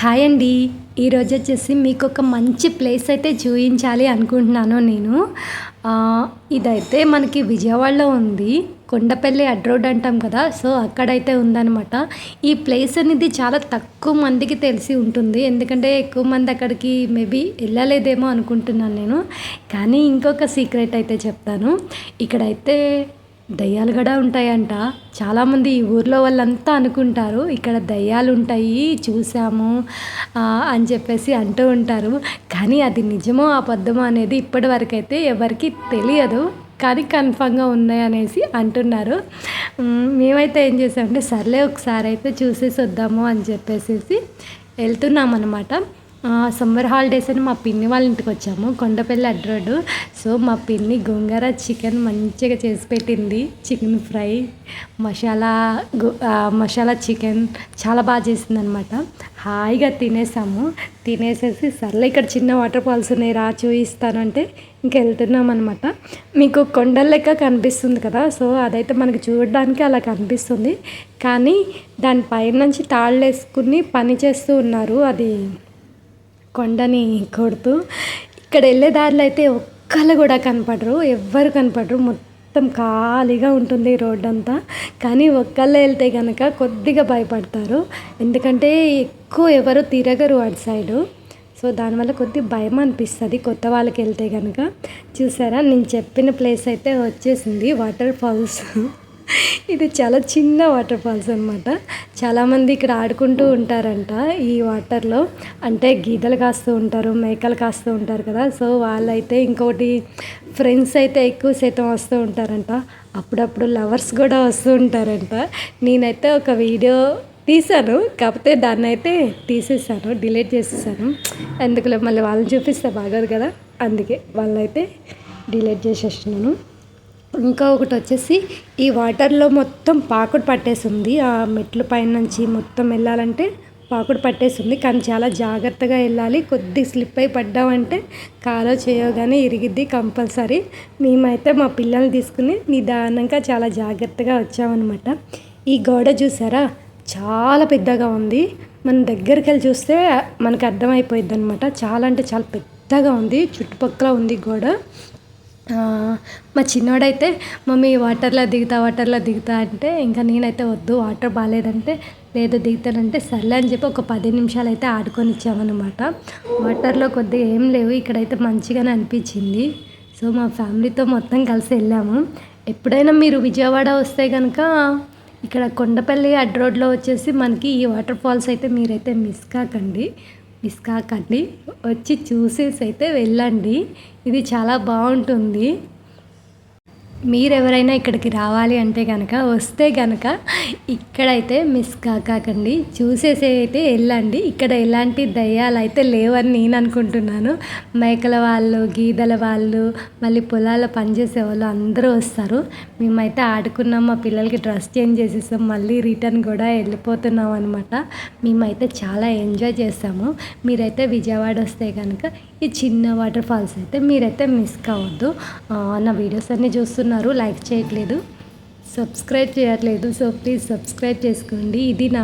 Hi అండి. ఈరోజు వచ్చేసి మీకు ఒక మంచి ప్లేస్ అయితే చూపించాలి అనుకుంటున్నాను నేను. ఇదైతే మనకి విజయవాడలో ఉంది. కొండపల్లి అడ్ రోడ్ అంటాం కదా! సో, అక్కడైతే ఉందనమాట. ఈ ప్లేస్ అనేది చాలా తక్కువ మందికి తెలిసి ఉంటుంది. ఎందుకంటే ఎక్కువ మంది అక్కడికి మేబీ వెళ్ళలేదేమో అనుకుంటున్నాను నేను. కానీ ఇంకొక సీక్రెట్ అయితే చెప్తాను. ఇక్కడైతే దయ్యాలు కూడా ఉంటాయంట. చాలామంది ఈ ఊర్లో వాళ్ళంతా అనుకుంటారు ఇక్కడ దయ్యాలు ఉంటాయి చూసాము అని చెప్పేసి అంటూ ఉంటారు. కానీ అది నిజమో అబద్ధమో అనేది ఇప్పటివరకు అయితే ఎవరికి తెలియదు. కానీ కన్ఫామ్గా ఉన్నాయి అనేసి అంటున్నారు. మేమైతే ఏం చేసామంటే సర్లే ఒకసారి అయితే చూసేసి వద్దాము అని చెప్పేసి వెళ్తున్నాం అనమాట. సమ్మర్ హాలిడేస్ అని మా పిన్ని వాళ్ళ ఇంటికి వచ్చాము. కొండపల్లి అడ్ రోడ్. సో, మా పిన్ని గోంగూర చికెన్ మంచిగా చేసి పెట్టింది. చికెన్ ఫ్రై, మసాలా చికెన్ చాలా బాగా చేసిందనమాట. హాయిగా తినేసాము. తినేసేసి సర్లే ఇక్కడ చిన్న వాటర్ ఫాల్స్ ఉన్నాయి రా చూపిస్తానంటే ఇంక వెళ్తున్నాం అనమాట. మీకు కొండల లెక్క కనిపిస్తుంది కదా! సో, అదైతే మనకి చూడడానికి అలా కనిపిస్తుంది. కానీ దానిపైన నుంచి తాళ్ళు వేసుకుని పని చేస్తూ ఉన్నారు. అది కొండని కొడుతూ ఇక్కడ వెళ్ళే దారిలో అయితే ఒక్కళ్ళు కూడా కనపడరు. ఎవ్వరు కనపడరు. మొత్తం ఖాళీగా ఉంటుంది రోడ్ అంతా. కానీ ఒక్కళ్ళే వెళ్తే కనుక కొద్దిగా భయపడతారు. ఎందుకంటే ఎక్కువ ఎవరు తిరగరు అటు సైడు. సో, దానివల్ల కొద్దిగా భయం అనిపిస్తుంది కొత్త వాళ్ళకి వెళ్తే కనుక. చూసారా నేను చెప్పిన ప్లేస్ అయితే వచ్చేసింది వాటర్ ఫాల్స్. ఇది చాలా చిన్న వాటర్ ఫాల్స్ అనమాట. చాలామంది ఇక్కడ ఆడుకుంటూ ఉంటారంట ఈ వాటర్లో. అంటే గీదలు కాస్తూ ఉంటారు, మేకలు కాస్తూ ఉంటారు కదా! సో, వాళ్ళైతే ఇంకోటి ఫ్రెండ్స్ అయితే ఎక్కువ శాతం వస్తూ ఉంటారంట. అప్పుడప్పుడు లవర్స్ కూడా వస్తూ ఉంటారంట. నేనైతే ఒక వీడియో తీశాను. కాకపోతే దాన్ని అయితే తీసేసాను, డిలీట్ చేసేసాను. ఎందుకులే మళ్ళీ వాళ్ళని చూపిస్తే బాగోదు కదా! అందుకే వాళ్ళైతే డిలీట్ చేసేసినాను. ఇంకా ఒకటి వచ్చేసి ఈ వాటర్లో మొత్తం పాకుడు పట్టేసింది. ఆ మెట్ల పైన నుంచి మొత్తం వెళ్ళాలంటే పాకుడు పట్టేసింది. కానీ చాలా జాగ్రత్తగా వెళ్ళాలి. కొద్ది స్లిప్ అయి పడ్డామంటే కాలో చేయగానే ఇరిగిద్ది కంపల్సరీ. మేమైతే మా పిల్లల్ని తీసుకుని నిదానంగా చాలా జాగ్రత్తగా వచ్చామన్నమాట. ఈ గోడ చూసారా చాలా పెద్దగా ఉంది. మన దగ్గరికి వెళ్ళి చూస్తే మనకు అర్థమైపోయిద్ది అనమాట. చాలా అంటే చాలా పెద్దగా ఉంది. చుట్టుపక్కల ఉంది గోడ. మా చిన్నోడైతే మమ్మీ వాటర్లో దిగుతా అంటే ఇంకా నేనైతే వద్దు వాటర్ బాగాలేదంటే లేదు దిగుతానంటే సర్లే అని చెప్పి ఒక 10 నిమిషాలు అయితే ఆడుకొని ఇచ్చామన్నమాట. వాటర్లో కొద్దిగా ఏం లేవు. ఇక్కడైతే మంచిగానే అనిపించింది. సో, మా ఫ్యామిలీతో మొత్తం కలిసి వెళ్ళాము. ఎప్పుడైనా మీరు విజయవాడ వస్తే కనుక ఇక్కడ కొండపల్లి అడ్ రోడ్లో వచ్చేసి మనకి ఈ వాటర్ ఫాల్స్ అయితే మీరైతే మిస్ కాకండి. వచ్చి చూసేసి అయితే వెళ్ళండి. ఇది చాలా బాగుంటుంది. మీరెవరైనా ఇక్కడికి రావాలి అంటే కనుక వస్తే కనుక ఇక్కడైతే మిస్ కాకండి. చూసేసి అయితే వెళ్ళండి. ఇక్కడ ఎలాంటి దయ్యాలు అయితే లేవని నేను అనుకుంటున్నాను. మేకల వాళ్ళు, గీదల వాళ్ళు, మళ్ళీ పొలాల్లో పనిచేసే వాళ్ళు అందరూ వస్తారు. మేమైతే ఆడుకున్నాం. మా పిల్లలకి డ్రెస్ చేంజ్ చేసేసాం. మళ్ళీ రిటర్న్ కూడా వెళ్ళిపోతున్నాం అనమాట. మేమైతే చాలా ఎంజాయ్ చేస్తాము. మీరైతే విజయవాడ వస్తే కనుక ఈ చిన్న వాటర్ ఫాల్స్ అయితే మీరైతే మిస్ కావద్దు. నా వీడియోస్ అన్నీ చూస్తున్నారు, లైక్ చేయట్లేదు, సబ్స్క్రైబ్ చేయట్లేదు. సో, ప్లీజ్ సబ్స్క్రైబ్ చేసుకోండి. ఇది నా